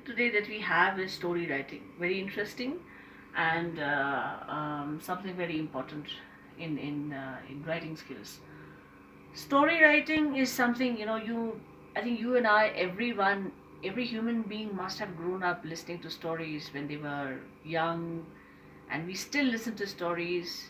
today that we have is story writing. Very interesting and something very important in writing skills. Story writing is something, I think you and I, everyone, every human being must have grown up listening to stories when they were young, and we still listen to stories,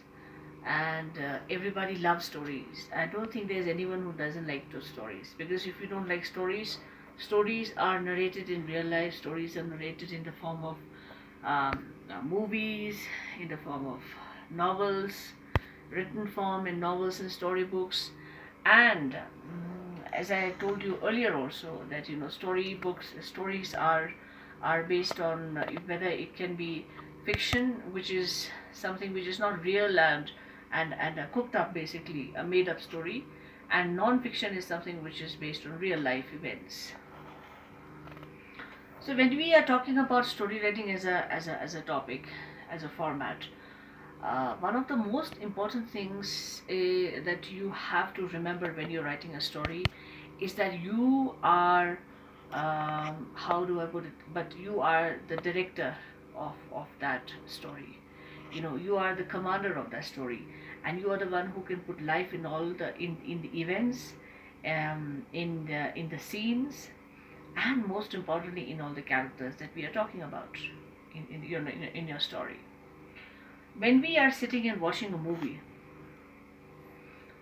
and everybody loves stories. I don't think there's anyone who doesn't like those stories, because if you don't like stories, stories are narrated in real life, stories are narrated in the form of movies, in the form of novels, written form in novels and storybooks. And as I told you earlier also, that storybooks, stories are based on whether it can be fiction, which is something which is not real, and cooked up, basically a made up story, and non-fiction is something which is based on real life events. So when we are talking about story writing as a topic, as a format, one of the most important things that you have to remember when you're writing a story is that you are, how do I put it? But you are the director of that story. You are the commander of that story, and you are the one who can put life in all in the events, in the scenes, and most importantly in all the characters that we are talking about in your story. When we are sitting and watching a movie,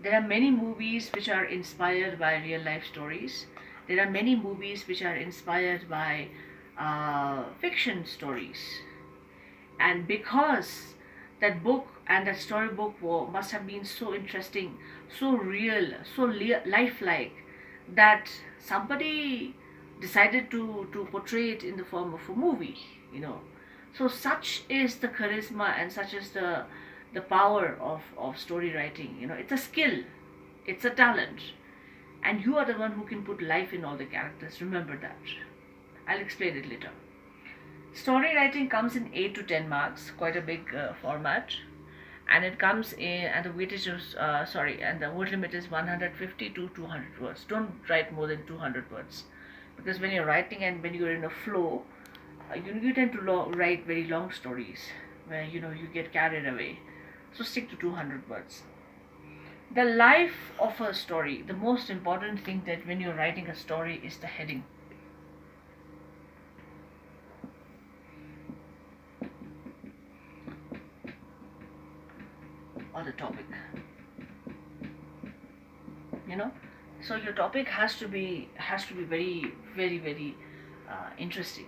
there are many movies which are inspired by real life stories. There are many movies which are inspired by fiction stories. And because that book and that storybook must have been so interesting, so real, so lifelike, that somebody decided to portray it in the form of a movie, you know. So such is the charisma and such is the power of story writing. It's a skill, it's a talent, and you are the one who can put life in all the characters. Remember that. I'll explain it later. Story writing comes in 8 to 10 marks, quite a big format, and it comes in, and the weightage is and the word limit is 150 to 200 words. Don't write more than 200 words, because when you're writing and when you're in a flow, you tend to write very long stories where you get carried away. So stick to 200 words. The life of a story, the most important thing that when you're writing a story is the heading. Or the topic. So your topic has to be very, very, very interesting,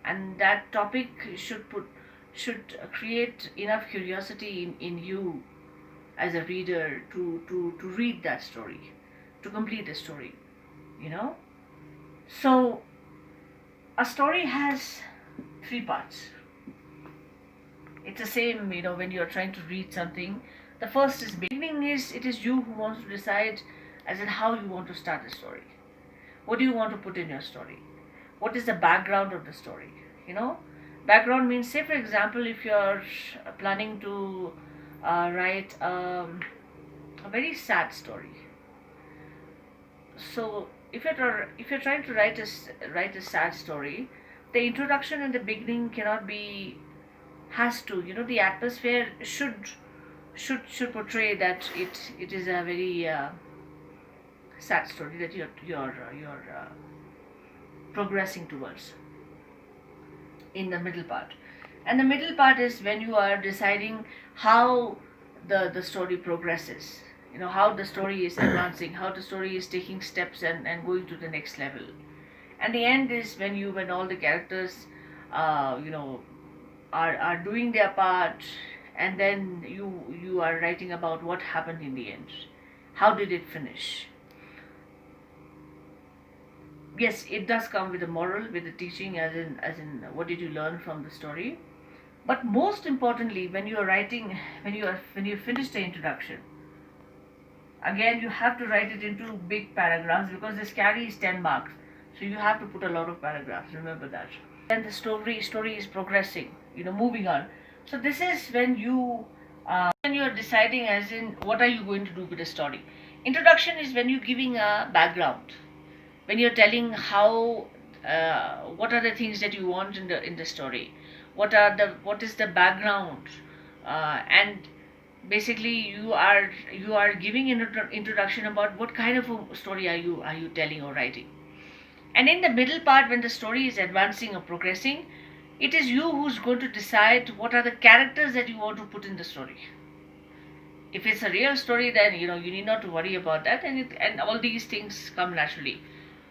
and that topic should create enough curiosity in you as a reader to read that story, to complete the story. So a story has 3 parts. It's the same, when you're trying to read something. The first is beginning. It is you who wants to decide as in how you want to start the story. What do you want to put in your story? What is the background of the story? Background means, say for example, if you're planning to write a very sad story. So if you're trying to write a sad story, the introduction and the beginning cannot be, has to, the atmosphere should portray that it is a very sad story that you're progressing towards. In the middle part, and the middle part is when you are deciding how the story progresses, how the story is advancing, how the story is taking steps and going to the next level. And the end is when all the characters are doing their part, and then you are writing about what happened in the end. How did it finish? Yes, it does come with a moral, with a teaching, as in what did you learn from the story. But most importantly, when you are writing, when you finish the introduction, again you have to write it into big paragraphs, because this carries 10 marks. So you have to put a lot of paragraphs. Remember that. Then the story is progressing, moving on. So this is when you are deciding as in what are you going to do with the story. Introduction is when you're giving a background, when you're telling how what are the things that you want in the story, what is the background, and basically you are giving an introduction about what kind of a story are you telling or writing. And in the middle part, when the story is advancing or progressing, it is you who's going to decide what are the characters that you want to put in the story. If it's a real story, then you need not to worry about that, and all these things come naturally.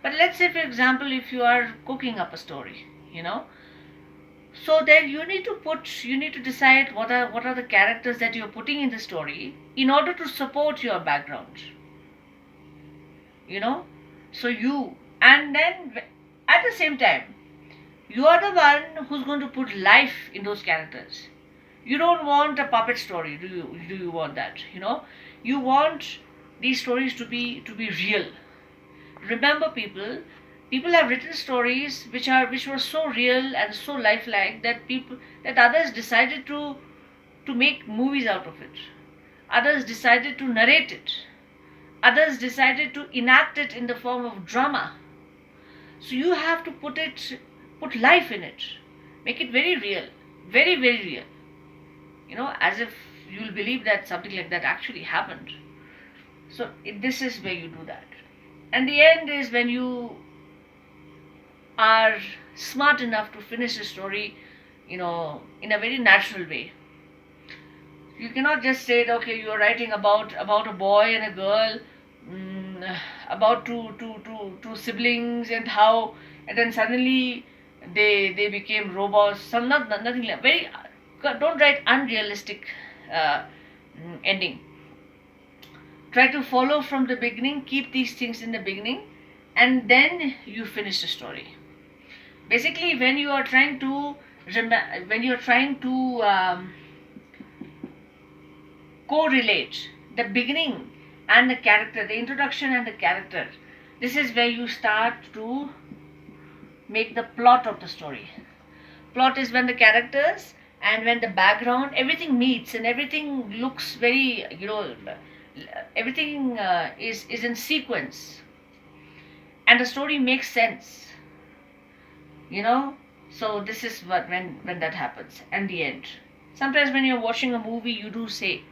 But let's say, for example, if you are cooking up a story, so then you need to decide what are the characters that you're putting in the story in order to support your background. you know so you and then at the same time, you are the one who's going to put life in those characters. You don't want a puppet story, do you want that? You want these stories to be real. Remember, people have written stories which were so real and so lifelike that others decided to make movies out of it. Others decided to narrate it. Others decided to enact it in the form of drama. So you have to put life in it, make it very real, very very real. As if you'll believe that something like that actually happened. So this is where you do that. And the end is when you are smart enough to finish the story, in a very natural way. You cannot just say, okay, you are writing about a boy and a girl, about two siblings, and then suddenly they became robots. Nothing like very. Don't write unrealistic ending. Try to follow from the beginning. Keep these things in the beginning, and then you finish the story. Basically, when you are trying to correlate the beginning and the character, the introduction and the character, this is where you start to make the plot of the story. Plot is when the characters and when the background, everything meets and everything looks very, everything is in sequence, and the story makes sense. So this is when that happens. And the end. Sometimes when you're watching a movie, you do say,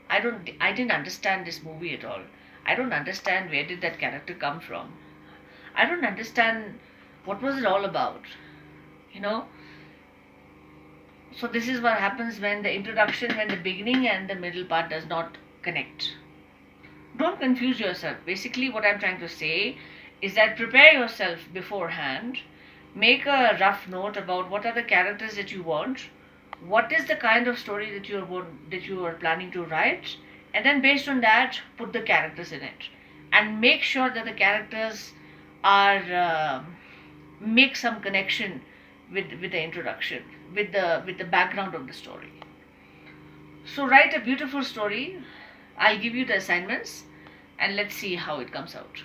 I didn't understand this movie at all. I don't understand where did that character come from. I don't understand what was it all about. So this is what happens when the beginning and the middle part does not connect. Don't confuse yourself. Basically, what I'm trying to say is that prepare yourself beforehand. Make a rough note about what are the characters that you want, what is the kind of story that you are planning to write, and then based on that, put the characters in it, and make sure that the characters are make some connection with the introduction, with the background of the story. So write a beautiful story. I'll give you the assignments, and let's see how it comes out.